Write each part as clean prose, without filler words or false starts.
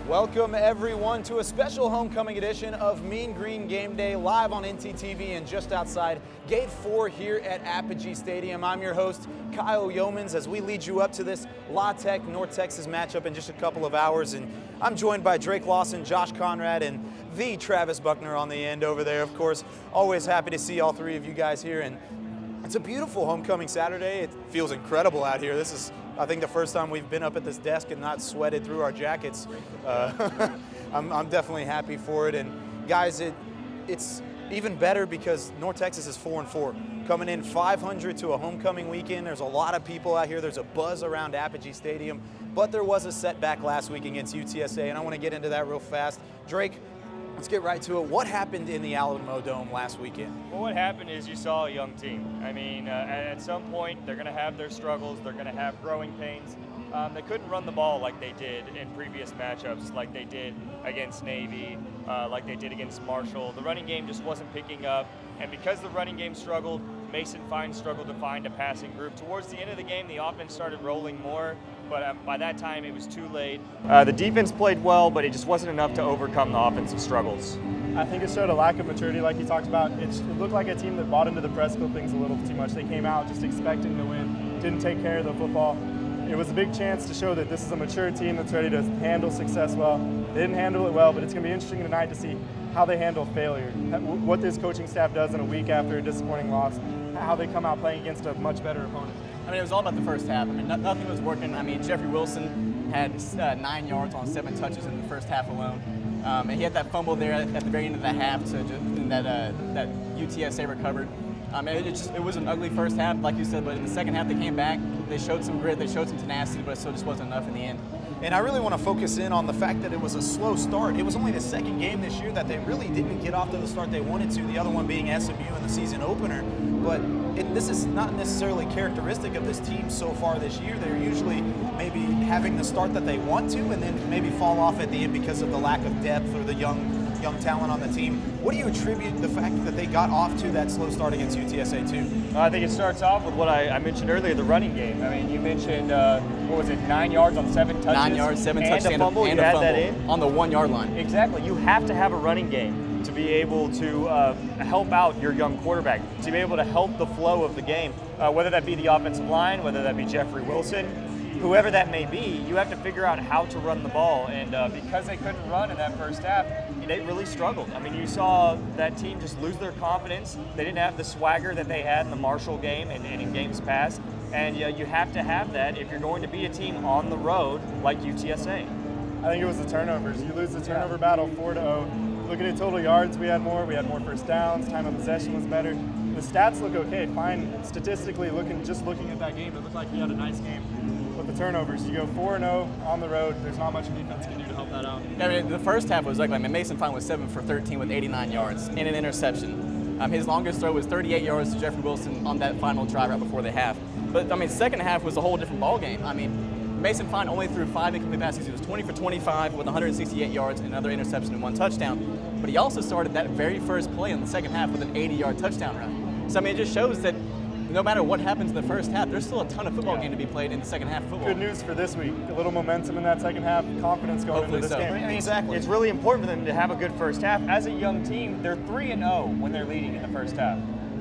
Welcome everyone to a special homecoming edition of Mean Green Game Day live on NTTV and just outside Gate 4 here at Apogee Stadium. I'm your host, Kyle Yeomans, as we lead you up to this La Tech North Texas matchup in just a couple of hours. And I'm joined by Drake Lawson, Josh Conrad, and the Travis Buckner on the end over there. Of course, always happy to see all three of you guys here. And it's a beautiful homecoming Saturday. It feels incredible out here. This is, I think, the first time we've been up at this desk and not sweated through our jackets. I'm definitely happy for it. And guys, it's even better because North Texas is 4-4. Coming in 500 to a homecoming weekend. There's a lot of people out here. There's a buzz around Apogee Stadium. But there was a setback last week against UTSA, and I want to get into that real fast. Drake, let's get right to it. What happened in the Alamo Dome last weekend? Well, what happened is you saw a young team. I mean, at some point, they're going to have their struggles. They're going to have growing pains. They couldn't run the ball like they did in previous matchups, like they did against Navy, like they did against Marshall. The running game just wasn't picking up. And because the running game struggled, Mason Fine struggled to find a passing group. Towards the end of the game, the offense started rolling more, but by that time it was too late. The defense played well, but it just wasn't enough to overcome the offensive struggles. I think it showed a lack of maturity, like you talked about. It looked like a team that bought into the press clippings a little too much. They came out just expecting to win, didn't take care of the football. It was a big chance to show that this is a mature team that's ready to handle success well. They didn't handle it well, but it's going to be interesting tonight to see how they handle failure, what this coaching staff does in a week after a disappointing loss, how they come out playing against a much better opponent. I mean, it was all about the first half. I mean, nothing was working. I mean, Jeffrey Wilson had 9 yards on 7 touches in the first half alone. And he had that fumble there at the very end of the half that UTSA recovered. It was an ugly first half, like you said, but in the second half they came back. They showed some grit, they showed some tenacity, but it still just wasn't enough in the end. And I really want to focus in on the fact that it was a slow start. It was only the second game this year that they really didn't get off to the start they wanted to, the other one being SMU in the season opener. But this is not necessarily characteristic of this team so far this year. They're usually maybe having the start that they want to and then maybe fall off at the end because of the lack of depth or the young talent on the team. What do you attribute the fact that they got off to that slow start against UTSA to? I think it starts off with what I mentioned earlier, the running game. I mean, you mentioned, 9 yards on 7 touches? 9 yards, 7 touches, and a fumble. And you a had fumble that in? On the 1 yard line. Exactly. You have to have a running game to be able to help out your young quarterback, to be able to help the flow of the game, whether that be the offensive line, whether that be Jeffrey Wilson, whoever that may be. You have to figure out how to run the ball, and because they couldn't run in that first half, they really struggled. I mean, you saw that team just lose their confidence. They didn't have the swagger that they had in the Marshall game and in games past, and you have to have that if you're going to be a team on the road like UTSA. I think it was the turnovers. You lose the turnover battle 4-0. Looking at total yards, we had more first downs, time of possession was better. The stats look okay, fine. Statistically, looking at that game, it looked like we had a nice game. With the turnovers, you go 4-0 on the road, there's not much defense can do to help that out. I mean, the first half was ugly. I mean, Mason Fine was 7 for 13 with 89 yards and an interception. His longest throw was 38 yards to Jeffrey Wilson on that final drive right before the half. But, I mean, second half was a whole different ball game. I mean, Mason Fine only threw 5 incomplete passes. He was 20 for 25 with 168 yards and another interception and 1 touchdown. But he also started that very first play in the second half with an 80-yard touchdown run. So, I mean, it just shows that no matter what happens in the first half, there's still a ton of football game to be played in the second half of football. Good news for this week. A little momentum in that second half, confidence going Hopefully into this game. I mean, Exactly. It's really important for them to have a good first half. As a young team, they're 3-0 when they're leading in the first half.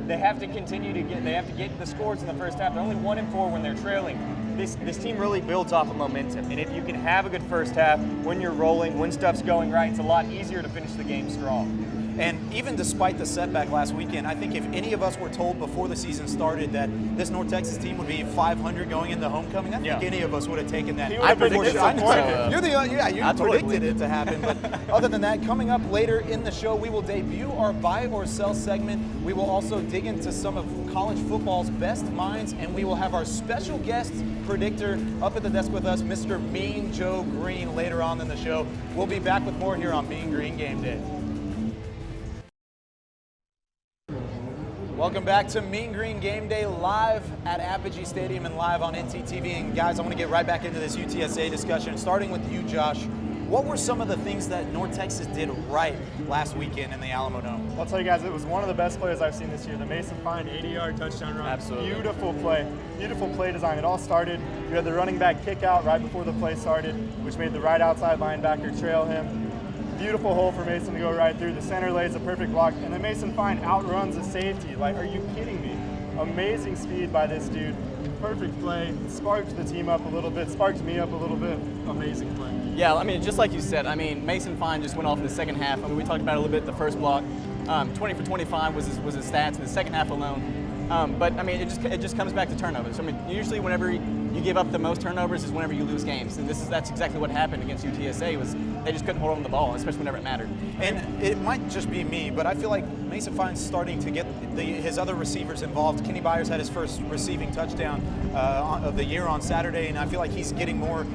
They have to continue to get the scores in the first half. They're only 1-4 when they're trailing. This team really builds off of momentum, and if you can have a good first half when you're rolling, when stuff's going right, it's a lot easier to finish the game strong. And even despite the setback last weekend, I think if any of us were told before the season started that this North Texas team would be 500 going into homecoming, I think any of us would have taken that. I predicted I some know. point. You're you totally predicted it to happen. But other than that, coming up later in the show, we will debut our buy or sell segment. We will also dig into some of college football's best minds, and we will have our special guest predictor up at the desk with us, Mr. Mean Joe Greene, later on in the show. We'll be back with more here on Mean Green Game Day. Welcome back to Mean Green Game Day live at Apogee Stadium and live on NTTV. And guys, I want to get right back into this UTSA discussion, starting with you, Josh. What were some of the things that North Texas did right last weekend in the Alamo Dome? I'll tell you guys, it was one of the best plays I've seen this year. The Mason Fine 80-yard touchdown run. Absolutely. Beautiful play design. It all started, you had the running back kick out right before the play started, which made the right outside linebacker trail him. Beautiful hole for Mason to go right through. The center lays a perfect block, and then Mason Fine outruns a safety. Like, are you kidding me? Amazing speed by this dude. Perfect play. Sparked the team up a little bit, sparked me up a little bit. Amazing play. Yeah, I mean, just like you said, I mean, Mason Fine just went off in the second half. I mean, we talked about it a little bit the first block. 20 for 25 was his stats in the second half alone. But I mean, it just comes back to turnovers. I mean, usually whenever you give up the most turnovers is whenever you lose games, and that's exactly what happened against UTSA. Was they just couldn't hold on the ball, especially whenever it mattered. And it might just be me, but I feel like Mason Fine's starting to get his other receivers involved. Kenny Byers had his first receiving touchdown of the year on Saturday, and I feel like he's getting more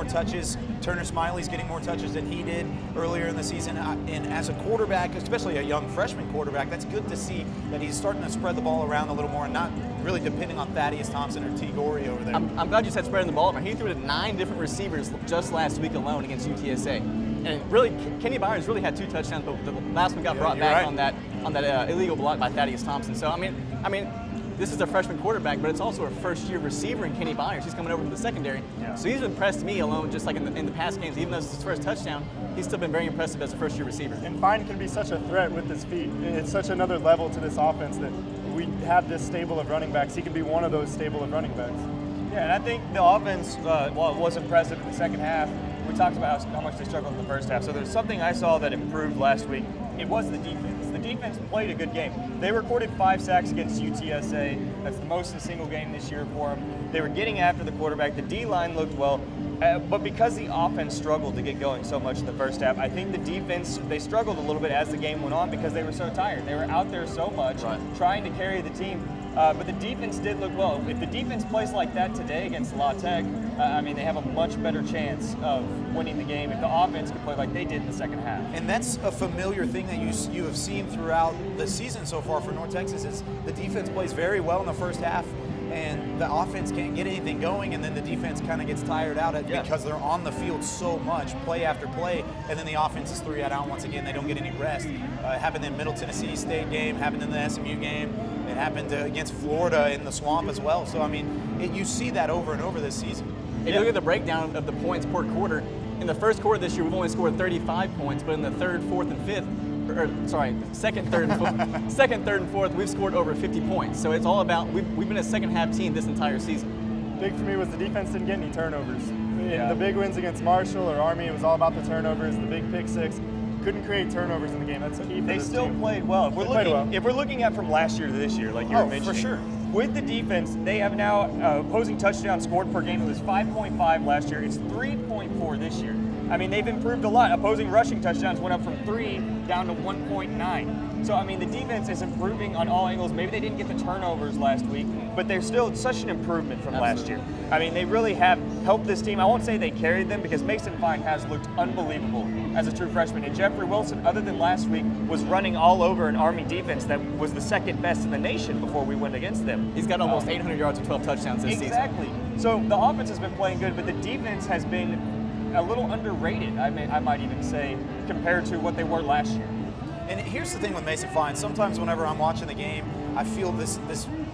touches. Turner Smiley's getting more touches than he did earlier in the season. And as a quarterback, especially a young freshman quarterback, that's good to see that he's starting to spread the ball around a little more and not really depending on Thaddeus Thompson or T. Gorey over there. I'm glad you said spreading the ball around. He threw it to 9 different receivers just last week alone against UTSA. And really, Kenny Byers really had 2 touchdowns, but the last one got brought back right. on that illegal block by Thaddeus Thompson. So I mean, this is a freshman quarterback, but it's also a first-year receiver in Kenny Byers. He's coming over from the secondary. Yeah. So he's impressed me alone, just like in the past games. Even though it's his first touchdown, he's still been very impressive as a first-year receiver. And Fine can be such a threat with his feet. It's such another level to this offense that we have this stable of running backs. He can be one of those stable of running backs. Yeah, and I think the offense, while it was impressive in the second half, we talked about how much they struggled in the first half. So there's something I saw that improved last week. It was the defense. The defense played a good game. They recorded 5 sacks against UTSA. That's the most in a single game this year for them. They were getting after the quarterback. The D-line looked well. But because the offense struggled to get going so much in the first half, I think the defense, they struggled a little bit as the game went on because they were so tired. They were out there so much trying to carry the team. But the defense did look well. If the defense plays like that today against La Tech, I mean, they have a much better chance of winning the game if the offense could play like they did in the second half. And that's a familiar thing that you have seen throughout the season so far for North Texas is the defense plays very well in the first half, and the offense can't get anything going, and then the defense kind of gets tired out because they're on the field so much, play after play, and then the offense is 3 out once again. They don't get any rest. It happened in Middle Tennessee State game, happened in the SMU game. It happened against Florida in the Swamp as well. So, I mean, you see that over and over this season. If you look at the breakdown of the points per quarter, in the first quarter this year, we've only scored 35 points, but in the third, fourth, and fifth, second, third, and fourth, we've scored over 50 points. So it's all about, we've been a second half team this entire season. Big for me was the defense didn't get any turnovers. In the big wins against Marshall or Army, it was all about the turnovers, the big pick six. Couldn't create turnovers in the game. That's key for They this still team. played well. If we're looking at from last year to this year, like you were mentioning, for sure. With the defense, they have now opposing touchdowns scored per game. It was 5.5 last year. It's 3.4 this year. I mean, they've improved a lot. Opposing rushing touchdowns went up from 3 down to 1.9. So, I mean, the defense is improving on all angles. Maybe they didn't get the turnovers last week, but they're still such an improvement from last year. I mean, they really have helped this team. I won't say they carried them because Mason Fine has looked unbelievable as a true freshman. And Jeffrey Wilson, other than last week, was running all over an Army defense that was the second best in the nation before we went against them. He's got almost 800 yards and 12 touchdowns this season. Exactly. So the offense has been playing good, but the defense has been a little underrated, I might even say, compared to what they were last year. And here's the thing with Mason Fine. Sometimes whenever I'm watching the game, I feel this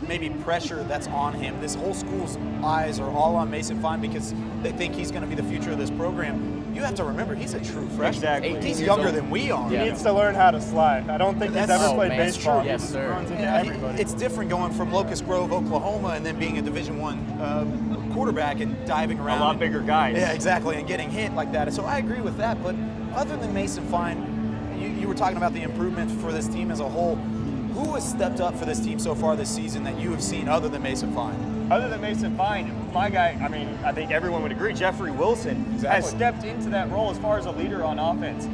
maybe pressure that's on him. This whole school's eyes are all on Mason Fine because they think he's going to be the future of this program. You have to remember, he's a true freshman. Exactly. He's younger than we are. He needs to learn how to slide. I don't think he's ever played baseball. Yes, He sir. runs into Yeah, everybody. it's different going from Locust Grove, Oklahoma, and then being a Division I quarterback and diving around. A lot bigger guys. Yeah, exactly, and getting hit like that. So I agree with that. But other than Mason Fine, you were talking about the improvement for this team as a whole. Who has stepped up for this team so far this season that you have seen other than Mason Fine? Other than Mason Fine, my guy, I mean, I think everyone would agree, Jeffrey Wilson has stepped into that role as far as a leader on offense.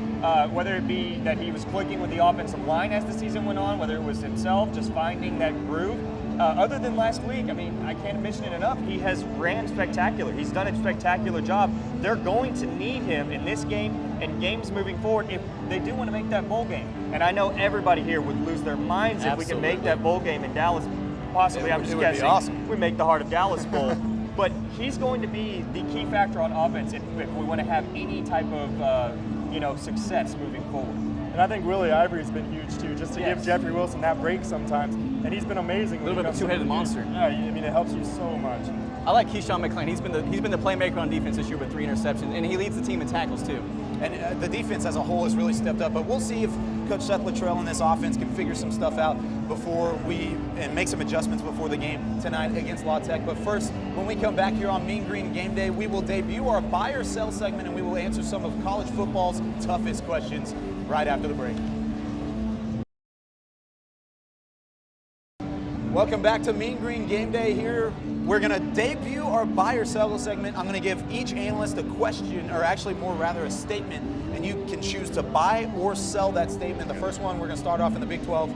Whether it be that he was clicking with the offensive line as the season went on, whether it was himself just finding that groove. Other than last week, I mean, I can't mention it enough, he has ran spectacular. He's done a spectacular job. They're going to need him in this game and games moving forward if they do want to make that bowl game. And I know everybody here would lose their minds if we could make that bowl game in Dallas. Possibly, I'm just guessing. Be awesome. We make the Heart of Dallas Bowl. but he's going to be the key factor on offense if we want to have any type of success moving forward. And I think Willie Ivory's been huge too, just to give Jeffrey Wilson that break sometimes. And he's been amazing. A little bit of a two-headed monster. Yeah, I mean, it helps you so much. I like Keyshawn McClain. He's been the playmaker on defense this year with 3 interceptions, and he leads the team in tackles too. And the defense as a whole has really stepped up, but we'll see if Coach Seth Luttrell and this offense can figure some stuff out and make some adjustments before the game tonight against La Tech. But first, when we come back here on Mean Green Game Day, we will debut our buy or sell segment, and we will answer some of college football's toughest questions right after the break. Welcome back to Mean Green Game Day here. We're going to debut our buy or sell segment. I'm going to give each analyst a question, or actually a statement, and you can choose to buy or sell that statement. The first one, we're going to start off in the Big 12.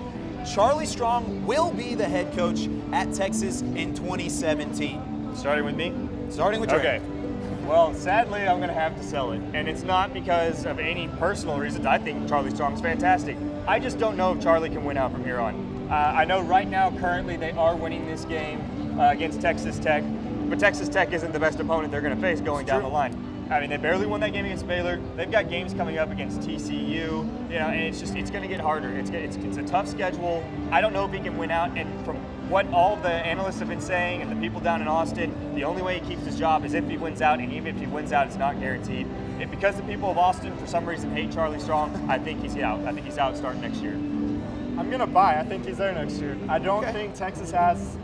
Charlie Strong will be the head coach at Texas in 2017. Starting with me? Starting with Trey. Okay. Well, sadly, I'm going to have to sell it. And it's not because of any personal reasons. I think Charlie Strong's fantastic. I just don't know if Charlie can win out from here on. I know right now, currently, they are winning this game against Texas Tech, but Texas Tech isn't the best opponent they're going to face going down the line. I mean, they barely won that game against Baylor. They've got games coming up against TCU, and it's going to get harder. It's a tough schedule. I don't know if he can win out, and from what all the analysts have been saying and the people down in Austin, the only way he keeps his job is if he wins out, and even if he wins out, it's not guaranteed. If because the people of Austin, for some reason, hate Charlie Strong, I think he's out. I think he's out starting next year. I'm going to buy. I think he's there next year. I don't think Texas has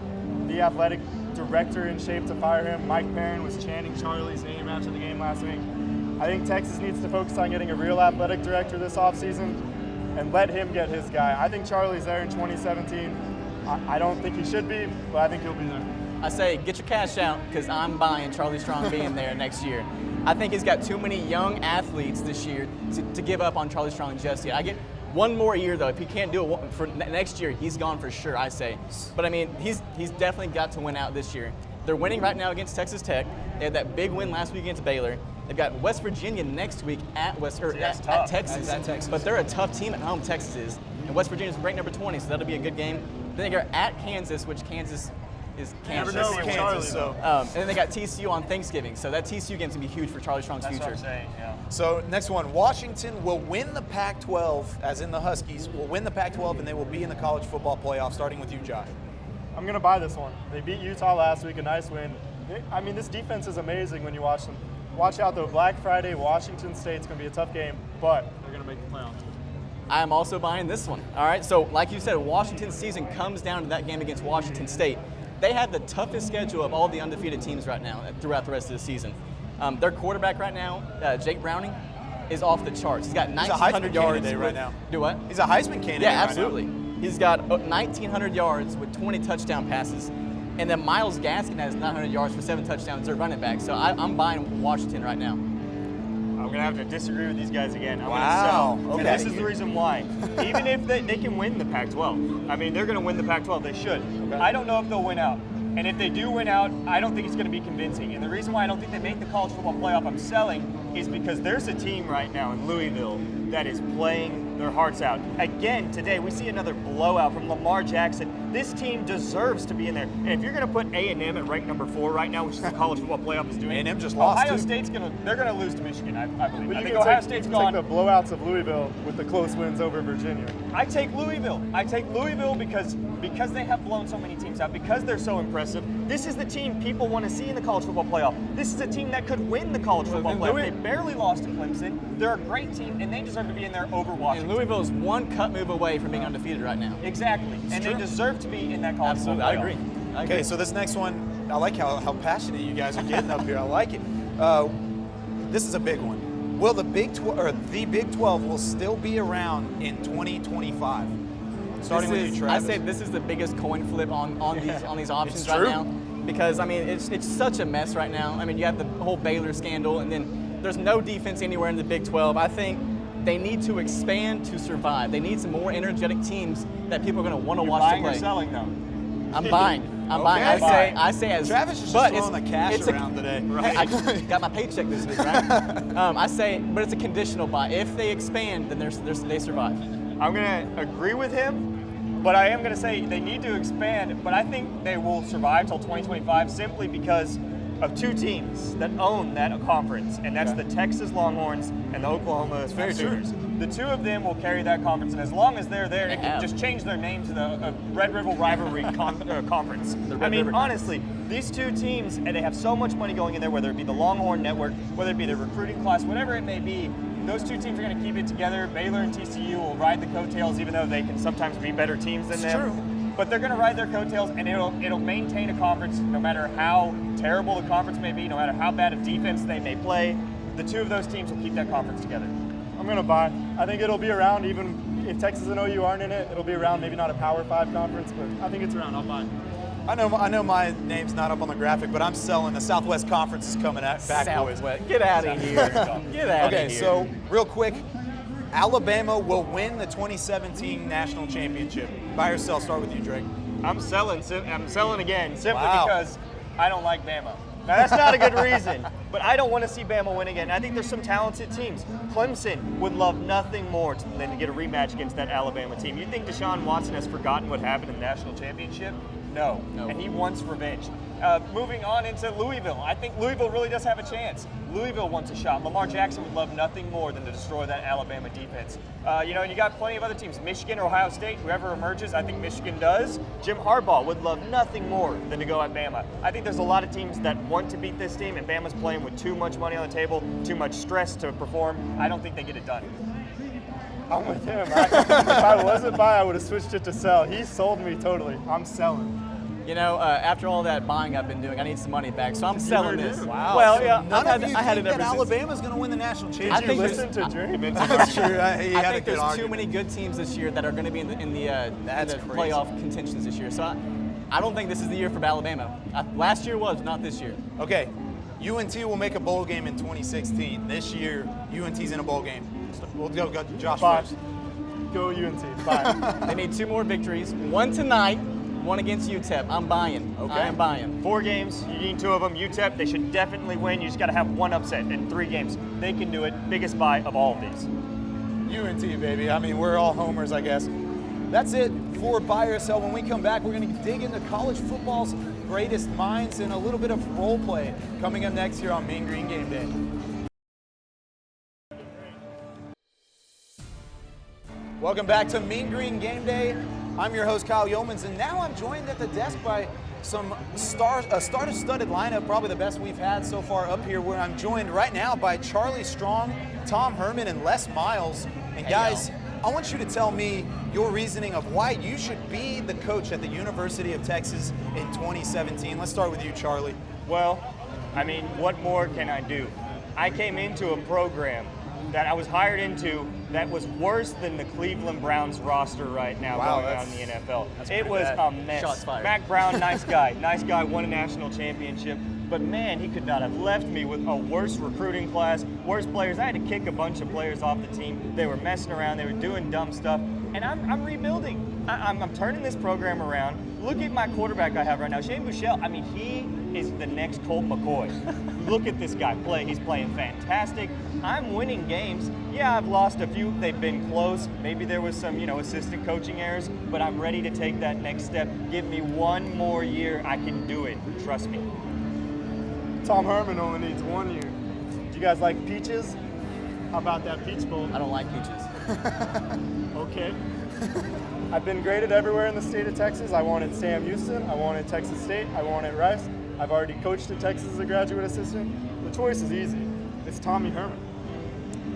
the athletic director in shape to fire him. Mike Perrin was chanting Charlie's name after the game last week. I think Texas needs to focus on getting a real athletic director this offseason and let him get his guy. I think Charlie's there in 2017. I don't think he should be, but I think he'll be there. I say get your cash out because I'm buying Charlie Strong being there next year. I think he's got too many young athletes this year to give up on Charlie Strong just yet. I get one more year, though. If he can't do it for next year, he's gone for sure, I say. But, I mean, he's definitely got to win out this year. They're winning right now against Texas Tech. They had that big win last week against Baylor. They've got West Virginia next week at Texas. But they're a tough team at home, Texas is. And West Virginia's ranked number 20, so that'll be a good game. Then they go at Kansas, which Kansas is Kansas. Never know with Charlie, though. And then they got TCU on Thanksgiving, so that TCU game's going to be huge for Charlie Strong's future. That's what I'm saying, yeah. So next one, Washington will win the Pac-12, as in the Huskies, will win the Pac-12, and they will be in the college football playoff, starting with you, Josh. I'm going to buy this one. They beat Utah last week, a nice win. I mean, this defense is amazing when you watch them. Watch out, though. Black Friday, Washington State's going to be a tough game, but they're going to make the playoffs. I am also buying this one. All right, so like you said, Washington's season comes down to that game against Washington State. They have the toughest schedule of all the undefeated teams right now throughout the rest of the season. Their quarterback right now, Jake Browning, is off the charts. He's got 1,900 yards right now. Do what? He's a Heisman candidate. Yeah, absolutely. Right now. He's got 1,900 yards with 20 touchdown passes. And then Myles Gaskin has 900 yards for 7 touchdowns. They're running back. So I'm buying Washington right now. I'm going to have to disagree with these guys again. I'm wow. going to sell. Okay. And this is the reason why. Even if they can win the Pac-12. I mean, they're going to win the Pac-12. They should. Okay. I don't know if they'll win out. And if they do win out, I don't think it's going to be convincing. And the reason why I don't think they make the college football playoff I'm selling is because there's a team right now in Louisville that is playing their hearts out. Again, today we see another blowout from Lamar Jackson. This team deserves to be in there. And if you're going to put A&M at rank number 4 right now, which is the college football playoff is doing, A&M just lost. Ohio State's going to lose to Michigan, I believe. But I think Ohio State's gone. Take the blowouts of Louisville with the close wins over Virginia. I take Louisville. Because they have blown so many teams out, because they're so impressive. This is the team people want to see in the college football playoff. This is a team that could win the college football playoff. They barely lost to Clemson. They're a great team, and they deserve to be in there over Washington. And Louisville is one cut move away from being undefeated right now. Exactly. They deserve to be in that college football playoff. I agree. Okay, so this next one, I like how passionate you guys are getting up here. I like it. This is a big one. Will the Big 12 will still be around in 2025? Starting with you, Travis. I say this is the biggest coin flip on these options right now, because I mean it's such a mess right now. I mean you have the whole Baylor scandal, and then there's no defense anywhere in the Big 12. I think they need to expand to survive. They need some more energetic teams that people are going to want to watch to play. Buying or selling though? I'm buying. I'm buying. I say as Travis is just throwing the cash around today. Right. I got my paycheck this week, right? I say, but it's a conditional buy. If they expand, then they survive. I'm going to agree with him, but I am going to say they need to expand, but I think they will survive till 2025 simply because of two teams that own that conference, and that's the Texas Longhorns and the Oklahoma Sooners. The two of them will carry that conference, and as long as they're there, it can just change their name to the Red River Rivalry Conference. I mean, honestly, these two teams, and they have so much money going in there, whether it be the Longhorn Network, whether it be the recruiting class, whatever it may be, those two teams are going to keep it together. Baylor and TCU will ride the coattails, even though they can sometimes be better teams than them. True. But they're going to ride their coattails, and it'll maintain a conference no matter how terrible the conference may be, no matter how bad of defense they may play. The two of those teams will keep that conference together. I'm going to buy. I think it'll be around, even if Texas and OU aren't in it, it'll be around, maybe not a Power 5 conference, but I think it's around. I'll buy. I know my name's not up on the graphic, but I'm selling. The Southwest Conference is coming back, boys. Get out of here. Get out of here. Okay, so real quick, Alabama will win the 2017 national championship. Buy or sell? Start with you, Drake. I'm selling again, simply because I don't like Bama. Now, that's not a good reason, but I don't want to see Bama win again. I think there's some talented teams. Clemson would love nothing more than to get a rematch against that Alabama team. You think Deshaun Watson has forgotten what happened in the national championship? No. And he wants revenge. Moving on into Louisville, I think Louisville really does have a chance. Louisville wants a shot. Lamar Jackson would love nothing more than to destroy that Alabama defense. And you got plenty of other teams, Michigan or Ohio State, whoever emerges, I think Michigan does. Jim Harbaugh would love nothing more than to go at Bama. I think there's a lot of teams that want to beat this team, and Bama's playing with too much money on the table, too much stress to perform. I don't think they get it done. I'm with him. If I wasn't buy, I would have switched it to sell. He sold me totally. I'm selling. After all that buying I've been doing, I need some money back, so I'm selling this. Wow. Well, so yeah, none of you I had think it ever that since. Alabama's going to win the national championship? I think Listen to Dream. That's true. He I had a think good there's too argument. many good teams this year that are going to be in the playoff contentions this year. So I don't think this is the year for Alabama. Last year was, not this year. Okay, UNT will make a bowl game in 2016. This year, UNT's in a bowl game. We'll go Josh first. Go UNT. Bye. They need 2 more victories. One tonight, one against UTEP. I'm buying. Okay. I am buying. 4 games, you need 2 of them. UTEP, they should definitely win. You just got to have 1 upset in 3 games. They can do it. Biggest buy of all of these. UNT, baby. I mean, we're all homers, I guess. That's it for Buy or Sell. When we come back, we're going to dig into college football's greatest minds and a little bit of role play coming up next here on Mean Green Game Day. Welcome back to Mean Green Game Day. I'm your host, Kyle Yeomans, and now I'm joined at the desk by a star-studded lineup, probably the best we've had so far up here, where I'm joined right now by Charlie Strong, Tom Herman, and Les Miles. And guys, I want you to tell me your reasoning of why you should be the coach at the University of Texas in 2017. Let's start with you, Charlie. Well, I mean, what more can I do? I came into a program that I was hired into that was worse than the Cleveland Browns roster right now going on in the NFL. It was a mess. Shots fired. Mac Brown, nice guy, won a national championship. But man, he could not have left me with a worse recruiting class, worse players. I had to kick a bunch of players off the team. They were messing around, they were doing dumb stuff. And I'm rebuilding. I'm turning this program around. Look at my quarterback I have right now, Shane Buechele. I mean, he is the next Colt McCoy. Look at this guy play. He's playing fantastic. I'm winning games. Yeah, I've lost a few. They've been close. Maybe there was some, assistant coaching errors, but I'm ready to take that next step. Give me 1 more year. I can do it. Trust me. Tom Herman only needs 1 year. Do you guys like peaches? How about that Peach Bowl? I don't like peaches. Okay. I've been graded everywhere in the state of Texas. I wanted Sam Houston. I wanted Texas State. I wanted Rice. I've already coached at Texas as a graduate assistant. The choice is easy. It's Tommy Herman.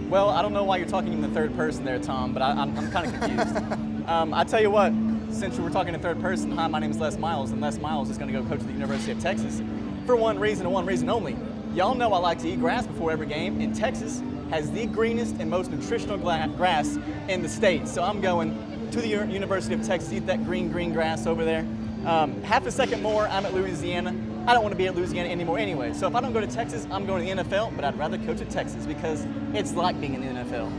Well, I don't know why you're talking in the third person there, Tom, but I'm kind of confused. I tell you what, since we're talking in third person, hi, my name is Les Miles, and Les Miles is going to go coach at the University of Texas for one reason and one reason only. Y'all know I like to eat grass before every game, and Texas has the greenest and most nutritional grass in the state. So I'm going to the University of Texas, eat that green grass over there. Half a second more, I'm at Louisiana. I don't want to be at Louisiana anymore anyway. So if I don't go to Texas, I'm going to the NFL, but I'd rather coach at Texas because it's like being in the NFL.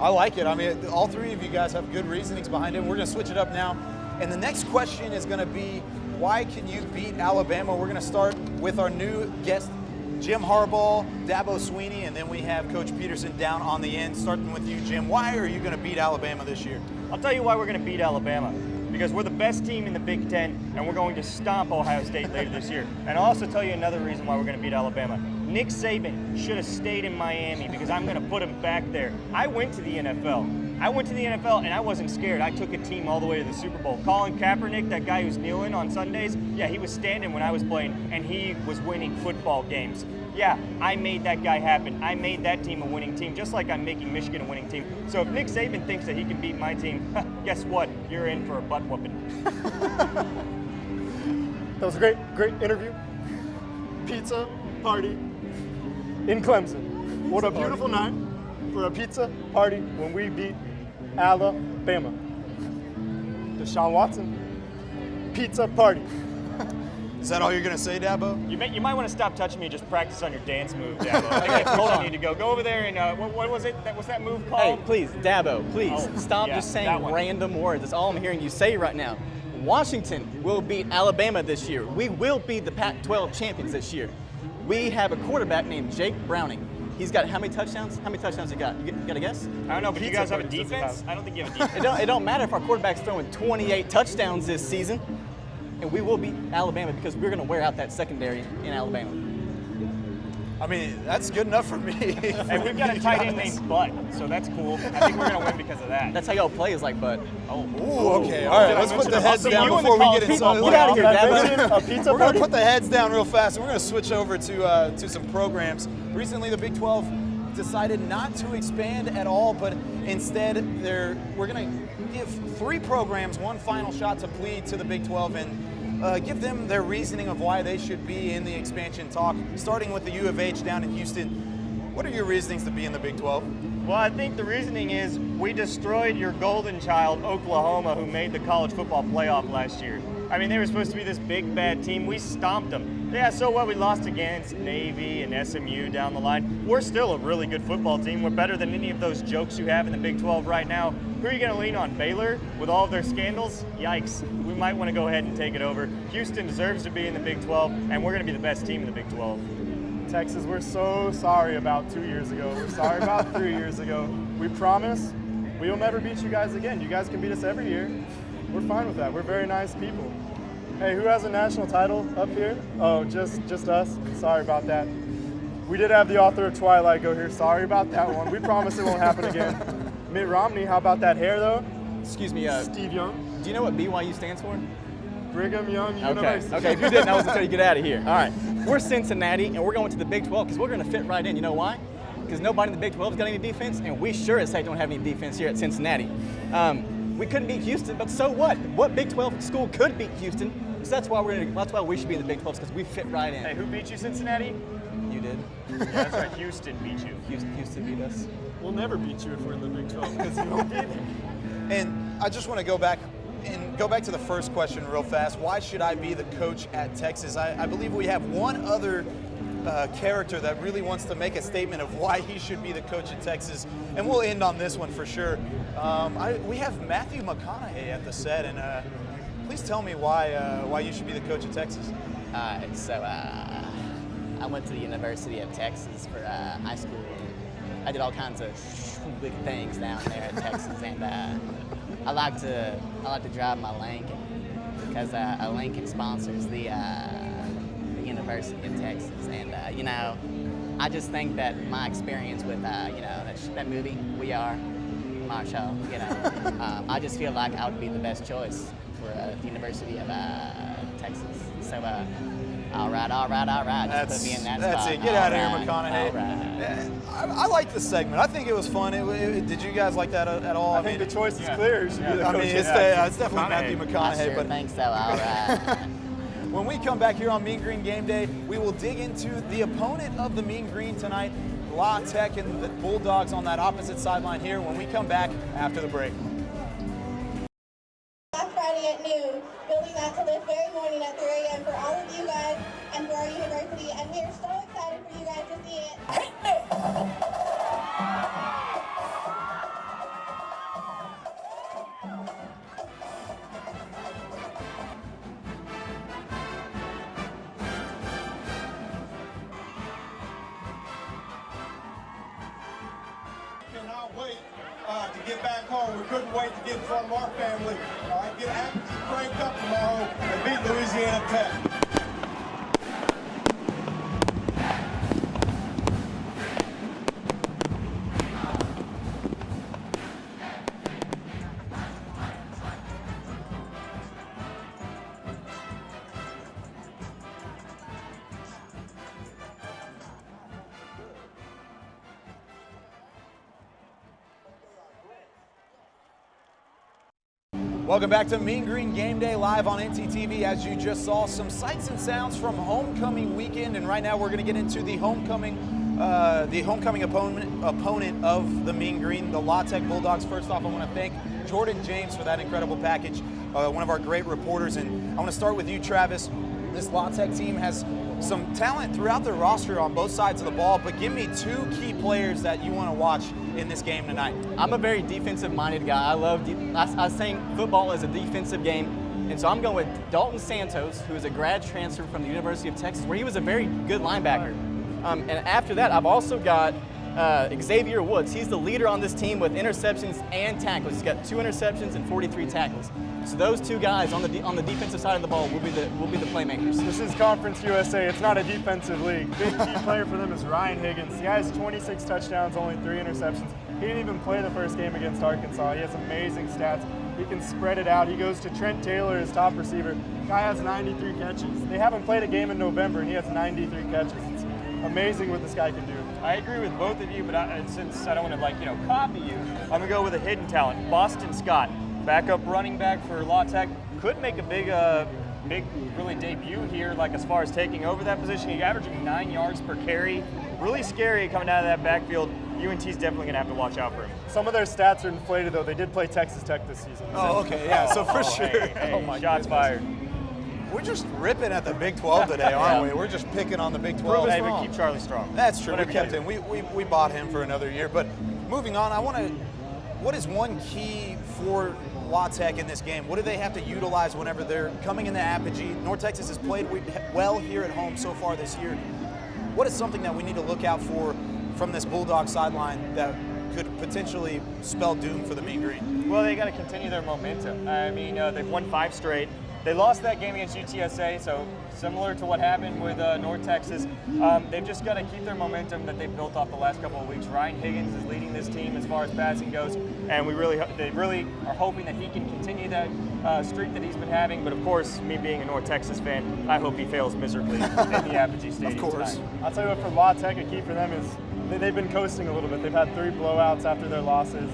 I like it. I mean, all 3 of you guys have good reasonings behind it. We're going to switch it up now. And the next question is going to be, why can you beat Alabama? We're going to start with our new guest, Jim Harbaugh, Dabo Swinney, and then we have Coach Peterson down on the end. Starting with you, Jim. Why are you going to beat Alabama this year? I'll tell you why we're going to beat Alabama. because we're the best team in the Big Ten, and we're going to stomp Ohio State later this year. And I'll also tell you another reason why we're going to beat Alabama. Nick Saban should have stayed in Miami because I'm going to put him back there. I went to the NFL. And I wasn't scared. I took a team all the way to the Super Bowl. Colin Kaepernick, that guy who's kneeling on Sundays, yeah, he was standing when I was playing, and he was winning football games. Yeah, I made that guy happen. I made that team a winning team, just like I'm making Michigan a winning team. So if Nick Saban thinks that he can beat my team, guess what? You're in for a butt whooping. That was a great interview. Pizza party in Clemson. What a beautiful night for a pizza party when we beat Alabama. Deshaun Watson, pizza party. Is that all you're going to say, Dabo? You might want to stop touching me and just practice on your dance move, Dabo. I think that's where you need to go. Go over there and what was it? What's that move called? Hey, please, Dabo, please, stop yeah, just saying random words. That's all I'm hearing you say right now. Washington will beat Alabama this year. We will be the Pac-12 champions this year. We have a quarterback named Jake Browning. He's got how many touchdowns? How many touchdowns he got? You got a guess? I don't know, but you guys have a defense? I don't think you have a defense. It don't matter if our quarterback's throwing 28 touchdowns this season, and we will beat Alabama because we're going to wear out that secondary in Alabama. I mean, that's good enough for me. And we've got a tight end named Bud, so that's cool. I think we're going to win because of that. That's how y'all play is like Bud. Oh, ooh, okay. All right, let's put the heads down before we get inside. Get out of here, Dabo. We're going to put the heads down real fast, and we're going to switch over to some programs. Recently, the Big 12 decided not to expand at all, but instead we're going to give 3 programs one final shot to plead to the Big 12 and give them their reasoning of why they should be in the expansion talk, starting with the U of H down in Houston. What are your reasonings to be in the Big 12? Well, I think the reasoning is we destroyed your golden child, Oklahoma, who made the college football playoff last year. I mean, they were supposed to be this big, bad team. We stomped them. Yeah, so what? We lost against Navy and SMU down the line. We're still a really good football team. We're better than any of those jokes you have in the Big 12 right now. Who are you going to lean on? Baylor? With all of their scandals? Yikes. We might want to go ahead and take it over. Houston deserves to be in the Big 12, and we're going to be the best team in the Big 12. Texas, we're so sorry about 2 years ago. We're sorry about 3 years ago. We promise we will never beat you guys again. You guys can beat us every year. We're fine with that. We're very nice people. Hey, who has a national title up here? Oh, just us? Sorry about that. We did have the author of Twilight go here. Sorry about that one. We promise it won't happen again. Mitt Romney, how about that hair, though? Excuse me. Steve Young. Do you know what BYU stands for? Brigham Young University. Okay, if you didn't, I was until you get out of here. All right, we're Cincinnati, and we're going to the Big 12 because we're going to fit right in. You know why? Because nobody in the Big 12 has got any defense, and we sure as heck don't have any defense here at Cincinnati. We couldn't beat Houston, but so what? What Big 12 school could beat Houston? So that's why we should be in the Big 12 because we fit right in. Hey, who beat you, Cincinnati? You did. Yeah, that's right. Houston beat you. Houston beat us. We'll never beat you if we're in the Big 12 because you don't beat it. And I just want to go back to the first question real fast. Why should I be the coach at Texas? I believe we have one other character that really wants to make a statement of why he should be the coach at Texas, and we'll end on this one for sure. We have Matthew McConaughey at the set, and please tell me why you should be the coach at Texas. I went to the University of Texas for high school. I did all kinds of big things down there at Texas, and I like to drive my Lincoln because a Lincoln sponsors the University of Texas, and I just think that my experience with that movie We Are, Marshall, I just feel like I would be the best choice for the University of Texas. So. All right. Just put me in that That's spot. it. Get out of here, McConaughey. All right. I like the segment. I think it was fun. Did you guys like that at all? I think the choice is clear. You should be the coach. It's definitely Matthew I McConaughey. sure But think so. All right. when we come back here on Mean Green Game Day, we will dig into the opponent of the Mean Green tonight, La Tech and the Bulldogs on that opposite sideline here when we come back after the break. Last Friday at noon, building that to this very morning at 3 a.m. for all of you guys and for our university, and we are so excited for you guys to see it. Cannot wait to get back home. We couldn't wait to get in front of our family. All right, get Apogee cranked up tomorrow and beat Louisiana Tech. Welcome back to Mean Green Game Day live on NTTV. As you just saw, some sights and sounds from homecoming weekend, and right now we're going to get into the homecoming opponent of the Mean Green, the La Tech Bulldogs. First off, I want to thank Jordan James for that incredible package, one of our great reporters. And I want to start with you, Travis. This La Tech team has some talent throughout their roster on both sides of the ball, but give me two key players that you want to watch in this game tonight. I'm a very defensive-minded guy. I was saying football is a defensive game, and so I'm going with Dalton Santos, who is a grad transfer from the University of Texas, where he was a very good linebacker. And after that, I've also got Xavier Woods. He's the leader on this team with interceptions and tackles. He's got 2 interceptions and 43 tackles. So those two guys on the defensive side of the ball will be the playmakers. This is Conference USA. It's not a defensive league. Big key player for them is Ryan Higgins. He has 26 touchdowns, only 3 interceptions. He didn't even play the first game against Arkansas. He has amazing stats. He can spread it out. He goes to Trent Taylor, his top receiver. Guy has 93 catches. They haven't played a game in November, and he has 93 catches. It's amazing what this guy can do. I agree with both of you, but since I don't want to copy you, I'm gonna go with a hidden talent, Boston Scott, backup running back for La Tech. Could make a big really debut here, like as far as taking over that position. He's averaging 9 yards per carry. Really scary coming out of that backfield. UNT's definitely gonna have to watch out for him. Some of their stats are inflated though. They did play Texas Tech this season. Oh, okay, yeah, so for sure. Hey, oh my shots fired. We're just ripping at the Big 12 today, aren't we? We're just picking on the Big 12. Hey, we keep Charlie strong. That's true. Whatever We kept him. We bought him for another year. But moving on, what is one key for La Tech in this game? What do they have to utilize whenever they're coming into Apogee? North Texas has played well here at home so far this year. What is something that we need to look out for from this Bulldog sideline that could potentially spell doom for the Mean Green? Well, they got to continue their momentum. I mean, they've won 5 straight. They lost that game against UTSA, so similar to what happened with North Texas, they've just got to keep their momentum that they've built off the last couple of weeks. Ryan Higgins is leading this team as far as passing goes, and they really are hoping that he can continue that streak that he's been having. But of course, me being a North Texas fan, I hope he fails miserably in the Apogee Stadium. Of course. Tonight. I'll tell you what, for La Tech, a key for them is they've been coasting a little bit. They've had 3 blowouts after their losses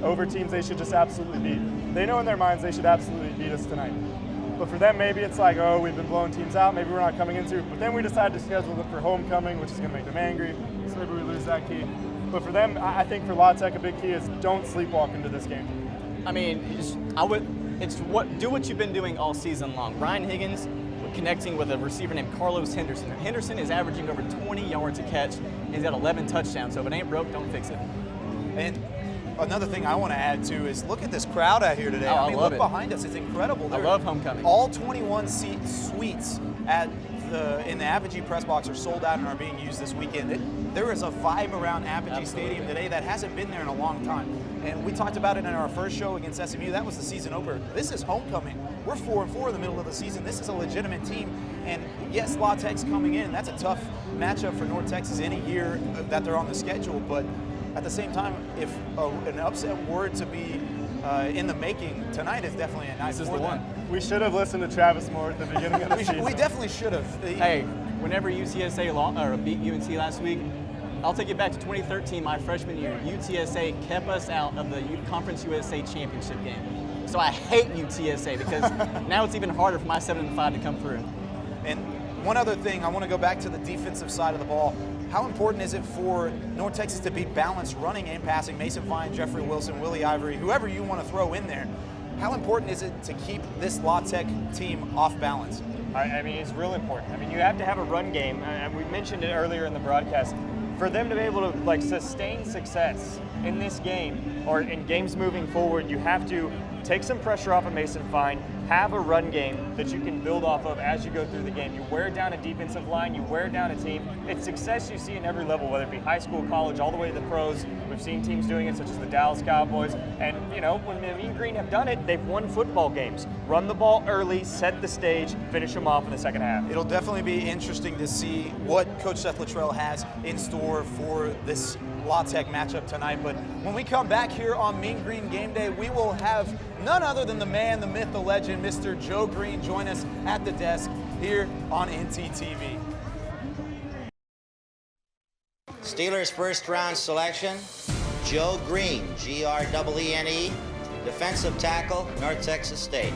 over teams they should just absolutely beat. They know in their minds they should absolutely beat us tonight. But for them, maybe it's like, oh, we've been blowing teams out, maybe we're not coming into it. But then we decide to schedule it for homecoming, which is going to make them angry, so maybe we lose that key. But for them, I think for La Tech, a big key is don't sleepwalk into this game. I mean, do what you've been doing all season long. Ryan Higgins connecting with a receiver named Carlos Henderson. Henderson is averaging over 20 yards a catch, and he's got 11 touchdowns. So if it ain't broke, don't fix it. And another thing I want to add too is look at this crowd out here today. I mean, love look it. Behind us, it's incredible. I love homecoming. All 21 seat suites in the Apogee press box are sold out and are being used this weekend. There is a vibe around Apogee Stadium today that hasn't been there in a long time. And we talked about it in our first show against SMU. That was the season opener. This is homecoming. We're 4-4 in the middle of the season. This is a legitimate team. And yes, La Tech's coming in. That's a tough matchup for North Texas any year that they're on the schedule. But at the same time, if an upset were to be in the making, tonight is definitely a night This is for the them. one. We should have listened to Travis more at the beginning of the season. We definitely should have. Hey, whenever UTSA beat UNT last week, I'll take it back to 2013, my freshman year. UTSA kept us out of the Conference USA championship game. So I hate UTSA because now it's even harder for my 7-5 to come through. And one other thing, I want to go back to the defensive side of the ball. How important is it for North Texas to be balanced running and passing? Mason Fine, Jeffrey Wilson, Willie Ivory, whoever you want to throw in there. How important is it to keep this La Tech team off balance? I mean, it's real important. I mean, you have to have a run game, and we mentioned it earlier in the broadcast. For them to be able to sustain success in this game or in games moving forward, you have to take some pressure off of Mason Fine, have a run game that you can build off of as you go through the game. You wear down a defensive line, you wear down a team. It's success you see in every level, whether it be high school, college, all the way to the pros. We've seen teams doing it, such as the Dallas Cowboys. And, you know, when the Mean Green have done it, they've won football games. Run the ball early, set the stage, finish them off in the second half. It'll definitely be interesting to see what Coach Seth Luttrell has in store for this La Tech matchup tonight. But when we come back here on Mean Green Game Day, we will have none other than the man, the myth, the legend, Mr. Joe Greene, join us at the desk here on NTTV. Steelers first round selection, Joe Greene, Greene, defensive tackle, North Texas State.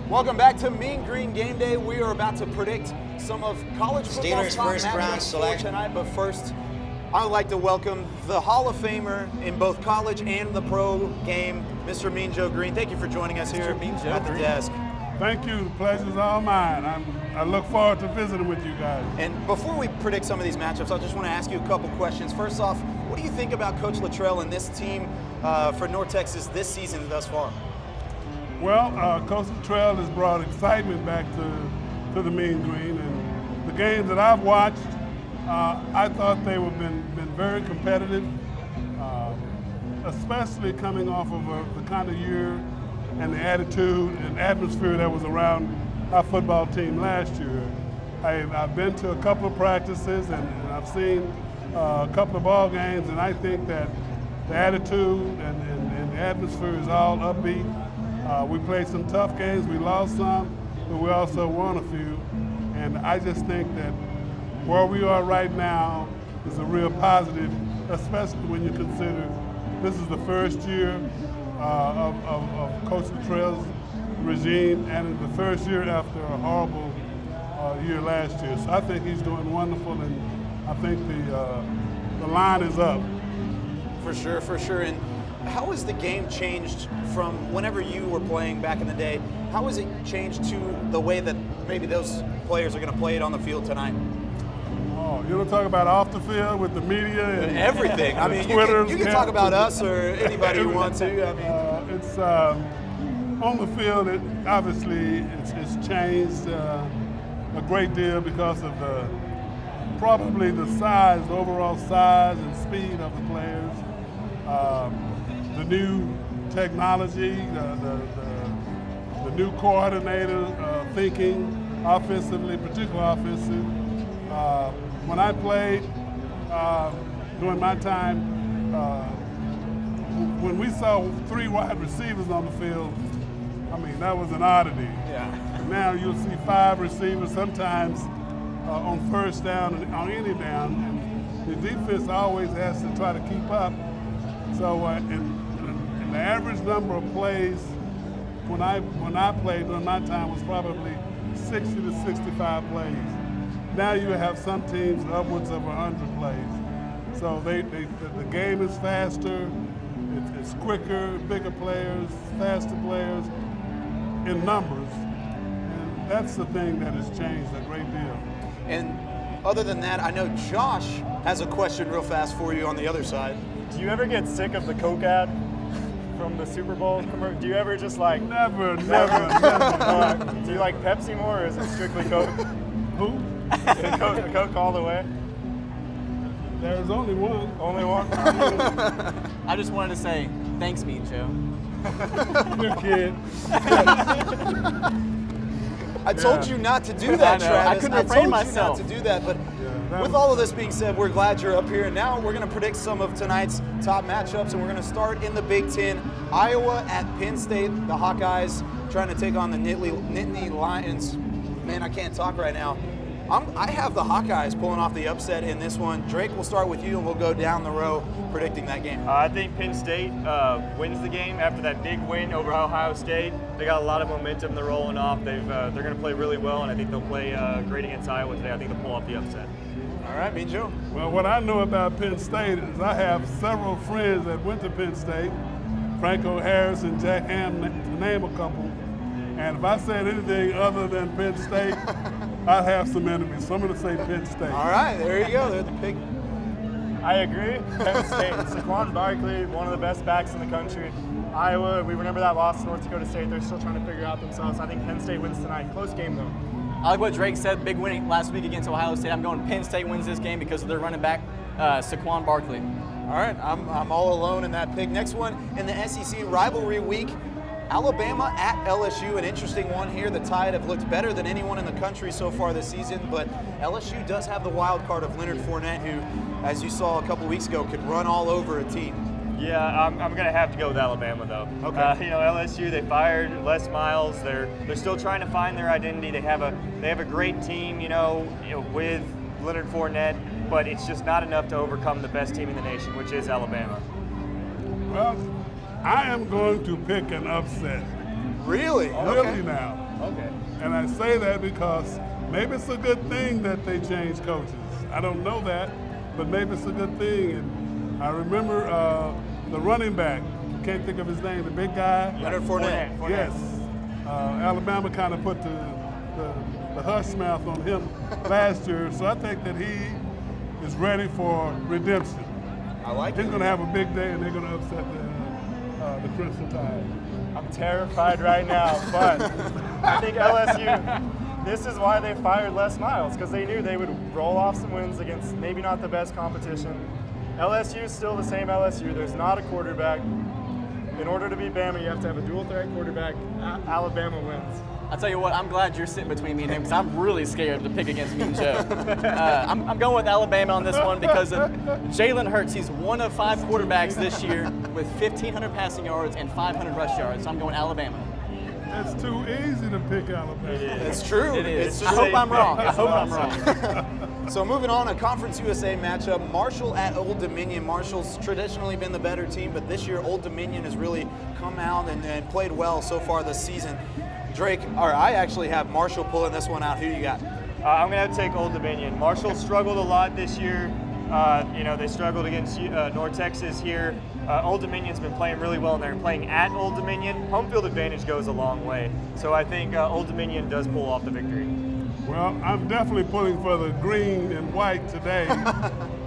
Welcome back to Mean Green Game Day. We are about to predict some of college football's Steelers top first round matchups for selection tonight. But first, I'd like to welcome the Hall of Famer in both college and the pro game, Mr. Mean Joe Greene. Thank you for joining us here at the desk. Thank you. The pleasure's all mine. I look forward to visiting with you guys. And before we predict some of these matchups, I just want to ask you a couple questions. First off, what do you think about Coach Luttrell and this team for North Texas this season thus far? Well, Coach Luttrell has brought excitement back to the Mean Green, and the games that I've watched, I thought they have been very competitive, especially coming off of the kind of year and the attitude and atmosphere that was around our football team last year. I've been to a couple of practices and I've seen a couple of ball games, and I think that the attitude and the atmosphere is all upbeat. We played some tough games, we lost some, but we also won a few. And I just think that where we are right now is a real positive, especially when you consider this is the first year of Coach Luttrell's regime, and the first year after a horrible year last year. So I think he's doing wonderful, and I think the line is up. For sure, for sure. And how has the game changed from whenever you were playing back in the day? How has it changed to the way that maybe those players are going to play it on the field tonight? Oh, you want to talk about off the field with the media and everything. I mean, you can talk about us or anybody you want to. I mean, it's on the field. It's changed a great deal because of probably the size, the overall size and speed of the players. The new technology, the new coordinator thinking offensively, particularly offensive. When I played during my time, when we saw 3 wide receivers on the field, I mean, that was an oddity. yeah. Now you'll see 5 receivers sometimes on first down and on any down, and the defense always has to try to keep up. So and the average number of plays when I played during my time was probably 60 to 65 plays. Now you have some teams upwards of 100 plays. So the game is faster, it's quicker, bigger players, faster players in numbers. And that's the thing that has changed a great deal. And other than that, I know Josh has a question real fast for you on the other side. Do you ever get sick of the Coke ad from the Super Bowl commercial? Do you ever just like... Never. Do you like Pepsi more, or is it strictly Coke? Who? Coke all the way? There's only one. Only one? I just wanted to say, thanks, Mean Joe. Good kid. I told you not to do that, I know. Travis. I couldn't refrain told myself. you not to do that, but that with was- all of this being said, we're glad you're up here. And now we're going to predict some of tonight's top matchups, and we're going to start in the Big Ten. Iowa at Penn State, the Hawkeyes trying to take on the Nittany Lions. Man, I can't talk right now. I have the Hawkeyes pulling off the upset in this one. Drake, we'll start with you, and we'll go down the row predicting that game. I think Penn State wins the game after that big win over Ohio State. They got a lot of momentum. They're rolling off. They're going to play really well, and I think they'll play great against Iowa today. I think they'll pull off the upset. All right, Mean Joe. Well, what I know about Penn State is I have several friends that went to Penn State, Franco Harris and Jack Ham, to name a couple. And if I said anything other than Penn State, I'd have some enemies. So I'm going to say Penn State. All right, there you go. They're the pick. I agree. Penn State. Saquon Barkley, one of the best backs in the country. Iowa, we remember that loss to North Dakota State. They're still trying to figure out themselves. I think Penn State wins tonight. Close game, though. I like what Drake said, big win last week against Ohio State. I'm going Penn State wins this game because of their running back, Saquon Barkley. All right, I'm all alone in that pick. Next one in the SEC rivalry week, Alabama at LSU, an interesting one here. The Tide have looked better than anyone in the country so far this season, but LSU does have the wild card of Leonard Fournette, who, as you saw a couple weeks ago, could run all over a team. Yeah, I'm going to have to go with Alabama, though. Okay. LSU, they fired Les Miles. They're still trying to find their identity. They have a great team, with Leonard Fournette, but it's just not enough to overcome the best team in the nation, which is Alabama. Well, I am going to pick an upset. Really? Really now. Okay. And I say that because maybe it's a good thing that they changed coaches. I don't know that, but maybe it's a good thing. And I remember the running back, can't think of his name, the big guy. Leonard Fournette. Yes. Alabama kind of put the hush mouth on him last year, so I think that he is ready for redemption. I like He's it. going to have a big day, and they're going to upset the Crimson Tide. I'm terrified right now, but I think LSU, this is why they fired Les Miles, because they knew they would roll off some wins against maybe not the best competition. LSU is still the same LSU. There's not a quarterback. In order to beat Bama, you have to have a dual threat quarterback. Alabama wins. I'll tell you what, I'm glad you're sitting between me and him because I'm really scared to pick against Mean Joe. I'm going with Alabama on this one because of Jalen Hurts. He's one of 5 quarterbacks this year with 1,500 passing yards and 500 rush yards. So I'm going Alabama. It's too easy to pick Alabama. It's true. It is. It's I hope I'm wrong. I hope I'm wrong. So moving on, a Conference USA matchup, Marshall at Old Dominion. Marshall's traditionally been the better team, but this year Old Dominion has really come out and played well so far this season. Drake, or I actually have Marshall pulling this one out. Who you got? I'm going to take Old Dominion. Marshall struggled a lot this year. They struggled against North Texas here. Old Dominion's been playing really well, and they're playing at Old Dominion. Home field advantage goes a long way. So I think Old Dominion does pull off the victory. Well, I'm definitely pulling for the green and white today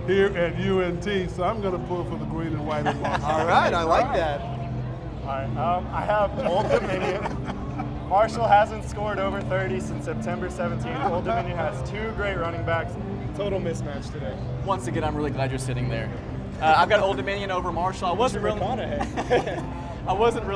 here at UNT, so I'm going to pull for the green and white in Marshall. All right, I like that. All right, I have Old Dominion. Marshall hasn't scored over 30 since September 17th. Old Dominion has 2 great running backs. Total mismatch today. Once again, I'm really glad you're sitting there. I've got Old Dominion over Marshall. I wasn't real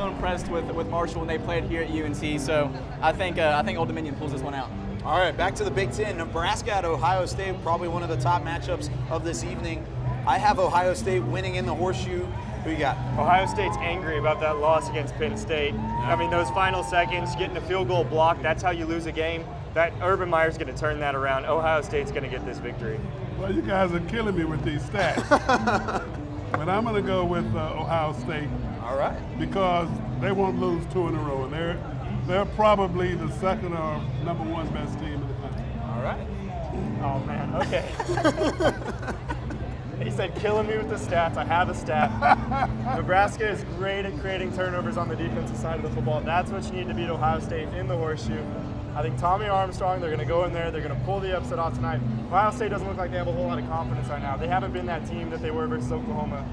impressed with Marshall when they played here at UNC, so I think Old Dominion pulls this one out. All right, back to the Big Ten. Nebraska at Ohio State, probably one of the top matchups of this evening. I have Ohio State winning in the horseshoe. Who you got? Ohio State's angry about that loss against Penn State. I mean, those final seconds, getting a field goal block, that's how you lose a game. That Urban Meyer's going to turn that around. Ohio State's going to get this victory. Well, you guys are killing me with these stats. But I'm going to go with Ohio State. All right. Because they won't lose 2 in a row. And they're probably the second or number 1 best team in the country. All right. Oh, man, okay. He said, killing me with the stats. I have a stat. Nebraska is great at creating turnovers on the defensive side of the football. That's what you need to beat Ohio State in the horseshoe. I think Tommy Armstrong, they're going to go in there. They're going to pull the upset off tonight. Ohio State doesn't look like they have a whole lot of confidence right now. They haven't been that team that they were versus Oklahoma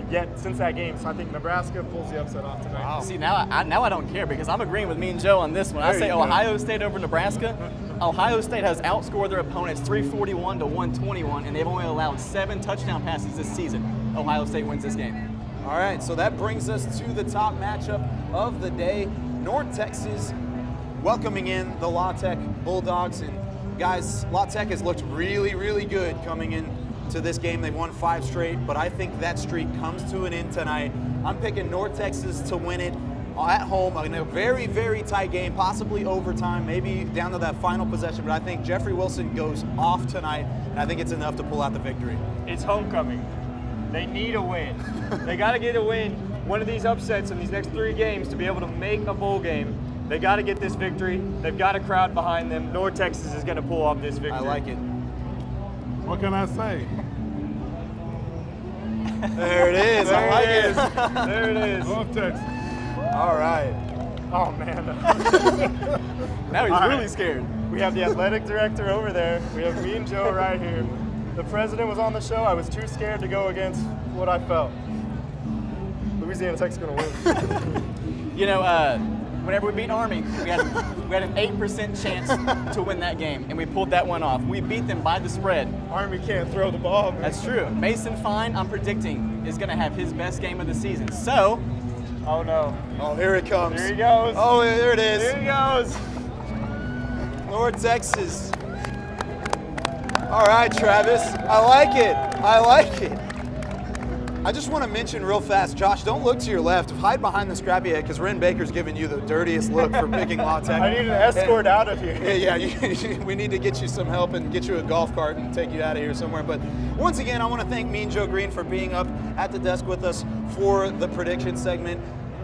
yet since that game. So I think Nebraska pulls the upset off tonight. Wow. See, now I don't care because I'm agreeing with Mean Joe on this one. I say Ohio State over Nebraska. Ohio State has outscored their opponents 341 to 121, and they've only allowed 7 touchdown passes this season. Ohio State wins this game. All right, so that brings us to the top matchup of the day. North Texas welcoming in the La Tech Bulldogs. And guys, La Tech has looked really, really good coming in to this game. They've won 5 straight, but I think that streak comes to an end tonight. I'm picking North Texas to win it. at home in a very, very tight game, possibly overtime, maybe down to that final possession. But I think Jeffrey Wilson goes off tonight, and I think it's enough to pull out the victory. It's homecoming. They need a win. They got to get a win. One of these upsets in these next 3 games to be able to make a bowl game. They got to get this victory. They've got a crowd behind them. North Texas is going to pull off this victory. I like it. What can I say? There it is. I like it. There it is. North Texas. All right. Oh, man. Now he's really scared. We have the athletic director over there. We have me and Joe right here. The president was on the show. I was too scared to go against what I felt. Louisiana Tech's going to win. You know, whenever we beat Army, we had an 8% chance to win that game, and we pulled that one off. We beat them by the spread. Army can't throw the ball, man. That's true. Mason Fine, I'm predicting, is going to have his best game of the season. So, Oh, no. Oh, here it comes. There he goes. Oh, there it is. There he goes. North Texas. All right, Travis. I like it. I like it. I just want to mention real fast, Josh, don't look to your left. Hide behind the scrappy head because Ren Baker's giving you the dirtiest look for picking La Tech. I need an escort out of here. We need to get you some help and get you a golf cart and take you out of here somewhere. But once again, I want to thank me and Joe Greene for being up at the desk with us for the prediction segment.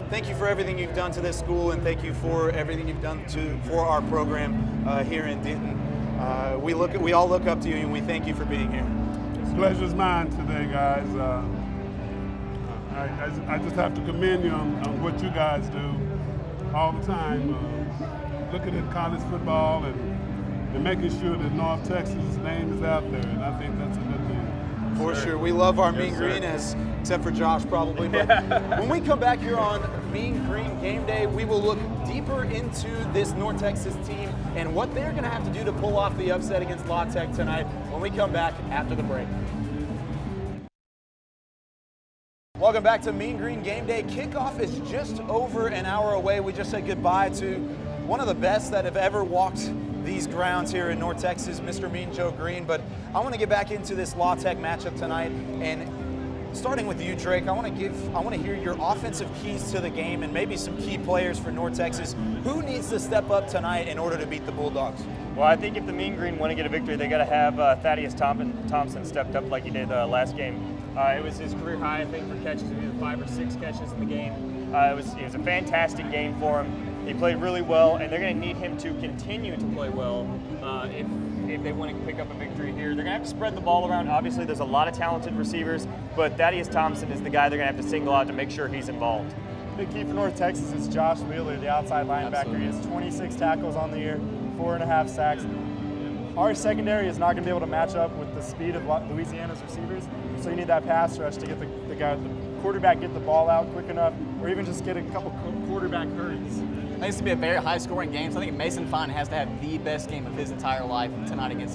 Thank you for everything you've done to this school, and thank you for everything you've done for our program here in Denton. We all look up to you, and we thank you for being here. Pleasure's mine today, guys. I just have to commend you on what you guys do all the time, looking at college football and making sure that North Texas' name is out there, and I think that's a good thing. For sure. We love our Mean Green, except for Josh probably. But when we come back here on Mean Green Game Day, we will look deeper into this North Texas team and what they're going to have to do to pull off the upset against La Tech tonight when we come back after the break. Welcome back to Mean Green Game Day. Kickoff is just over an hour away. We just said goodbye to one of the best that have ever walked these grounds here in North Texas, Mr. Mean Joe Greene. But I want to get back into this La Tech matchup tonight, and starting with you, Drake, I want to hear your offensive keys to the game and maybe some key players for North Texas. Who needs to step up tonight in order to beat the Bulldogs? Well, I think if the Mean Green want to get a victory, they got to have Thaddeus Thompson stepped up like he did last game. It was his career high, I think, for catches. He had 5 or 6 catches in the game. It was a fantastic game for him. He played really well, and they're going to need him to continue to play well if they want to pick up a victory here. They're going to have to spread the ball around. Obviously, there's a lot of talented receivers, but Thaddeus Thompson is the guy they're going to have to single out to make sure he's involved. Big key for North Texas is Josh Wheeler, the outside linebacker. He has 26 tackles on the year, 4.5 sacks. Our secondary is not going to be able to match up with the speed of Louisiana's receivers, so you need that pass rush to get the quarterback get the ball out quick enough, or even just get a couple quarterback hurries. I think it's going to be a very high-scoring game, so I think Mason Fine has to have the best game of his entire life tonight against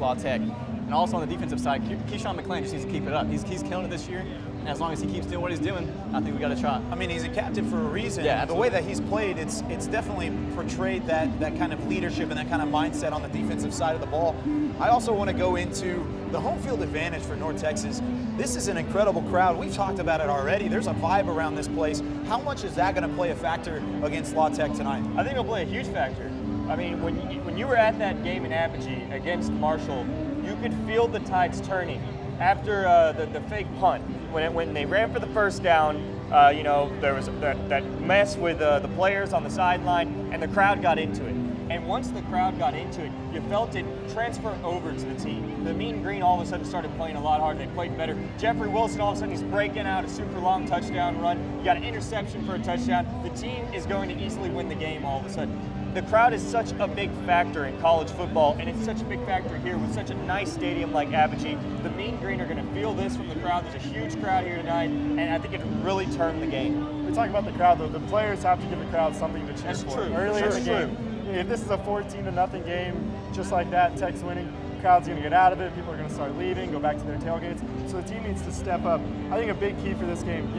La Tech. And also on the defensive side, Keyshawn McClain just needs to keep it up. He's killing it this year, and as long as he keeps doing what he's doing, I think we got a shot. I mean, he's a captain for a reason. Yeah, the way that he's played, it's definitely portrayed that kind of leadership and that kind of mindset on the defensive side of the ball. I also want to go into the home field advantage for North Texas. This is an incredible crowd. We've talked about it already. There's a vibe around this place. How much is that going to play a factor against La Tech tonight? I think it'll play a huge factor. I mean, when you were at that game in Apogee against Marshall, you could feel the tides turning after the fake punt. When they ran for the first down, there was that mess with the players on the sideline, and the crowd got into it. And once the crowd got into it, you felt it transfer over to the team. The Mean Green all of a sudden started playing a lot harder. They played better. Jeffrey Wilson all of a sudden he's breaking out a super long touchdown run. You got an interception for a touchdown. The team is going to easily win the game all of a sudden. The crowd is such a big factor in college football, and it's such a big factor here with such a nice stadium like Apogee. The Mean Green are going to feel this from the crowd. There's a huge crowd here tonight, and I think it will really turn the game. We talk about the crowd, though. The players have to give the crowd something to cheer That's for. true. Early in the game, if this is a 14-0 game, just like that, Tech's winning, the crowd's going to get out of it. People are going to start leaving, go back to their tailgates. So the team needs to step up. I think a big key for this game,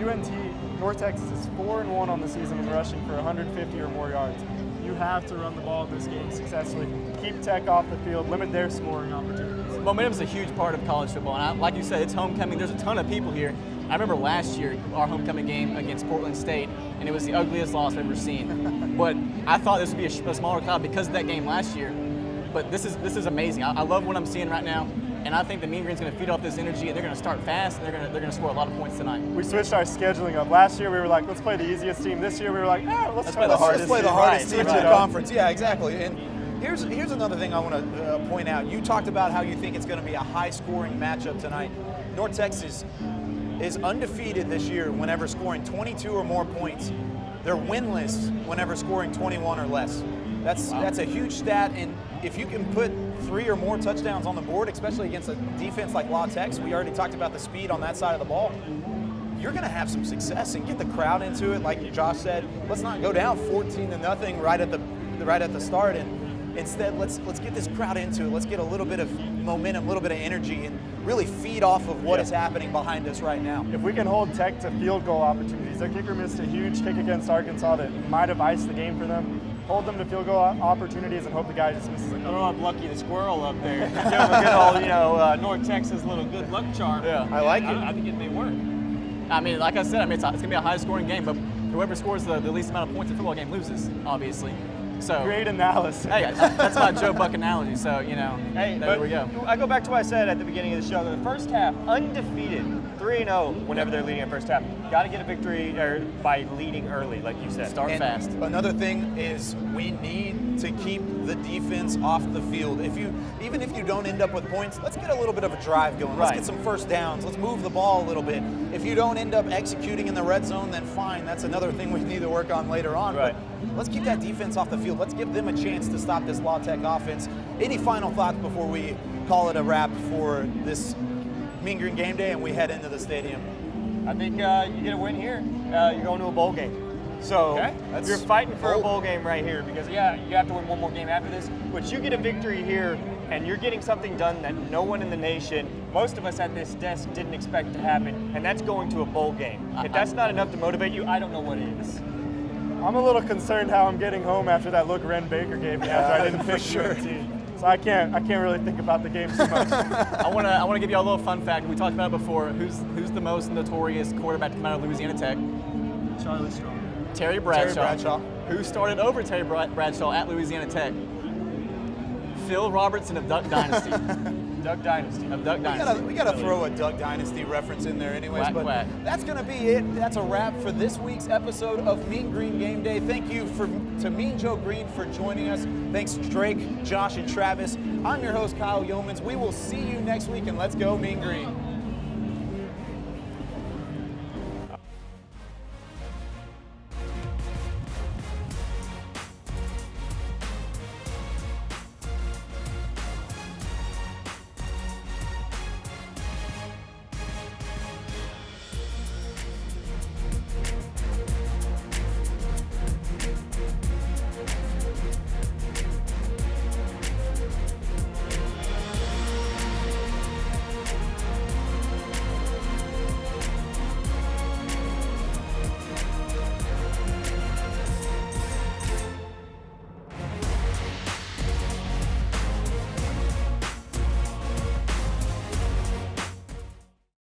North Texas is 4-1 on the season in rushing for 150 or more yards. You have to run the ball in this game successfully. Keep Tech off the field, limit their scoring opportunities. Momentum is a huge part of college football, and like you said, it's homecoming. There's a ton of people here. I remember last year, our homecoming game against Portland State, and it was the ugliest loss I've ever seen. But I thought this would be a smaller crowd because of that game last year. But this is amazing. I love what I'm seeing right now, and I think the Mean Green's going to feed off this energy, and they're going to start fast, and they're going to score a lot of points tonight. We switched our scheduling up. Last year we were like, let's play the easiest team. This year we were like, let's play the hardest team in the conference. Yeah, exactly. And here's another thing I want to point out. You talked about how you think it's going to be a high-scoring matchup tonight. North Texas is undefeated this year whenever scoring 22 or more points. They're winless whenever scoring 21 or less. That's a huge stat, and if you can put 3 or more touchdowns on the board, especially against a defense like La Tex, we already talked about the speed on that side of the ball, you're going to have some success and get the crowd into it. Like Josh said, let's not go down 14-0 right at the start, and instead let's get this crowd into it. Let's get a little bit of momentum, a little bit of energy, and really feed off of what is happening behind us right now. If we can hold Tech to field goal opportunities, their kicker missed a huge kick against Arkansas that might have iced the game for them. Hold them to field goal opportunities and hope the guy just misses a couple. Throw up Lucky the Squirrel up there. Give him a good old, North Texas little good luck charm. Yeah, I like it. I think it may work. I mean, like I said, it's going to be a high-scoring game, but whoever scores the least amount of points in a football game loses, obviously. So great analysis. Hey, that's my Joe Buck analogy. So there we go. I go back to what I said at the beginning of the show. The first half, undefeated, 3-0 whenever they're leading in first half. Got to get a victory by leading early, like you said. Start fast. Another thing is we need to keep the defense off the field. Even if you don't end up with points, let's get a little bit of a drive going. Let's get some first downs. Let's move the ball a little bit. If you don't end up executing in the red zone, then fine. That's another thing we need to work on later on. Right. But let's keep that defense off the field. Let's give them a chance to stop this La Tech offense. Any final thoughts before we call it a wrap for this Mean Green Game Day and we head into the stadium? I think you get a win here. You're going to a bowl game. So you're fighting for a bowl game right here because, you have to win one more game after this. But you get a victory here, and you're getting something done that no one in the nation, most of us at this desk, didn't expect to happen, and that's going to a bowl game. If that's not enough to motivate you, I don't know what is. I'm a little concerned how I'm getting home after that look Ren Baker gave me after I didn't pick UT. So I can't really think about the game too much. I want to give you a little fun fact. We talked about it before. Who's the most notorious quarterback to come out of Louisiana Tech? Charlie Strong. Terry Bradshaw. Who started over Terry Bradshaw at Louisiana Tech? Phil Robertson of Duck Dynasty. Duck Dynasty. We gotta throw a Duck Dynasty reference in there anyways. Quack, but quack. That's gonna be it. That's a wrap for this week's episode of Mean Green Game Day. Thank you to Mean Joe Greene for joining us. Thanks to Drake, Josh, and Travis. I'm your host, Kyle Yeomans. We will see you next week, and let's go Mean Green.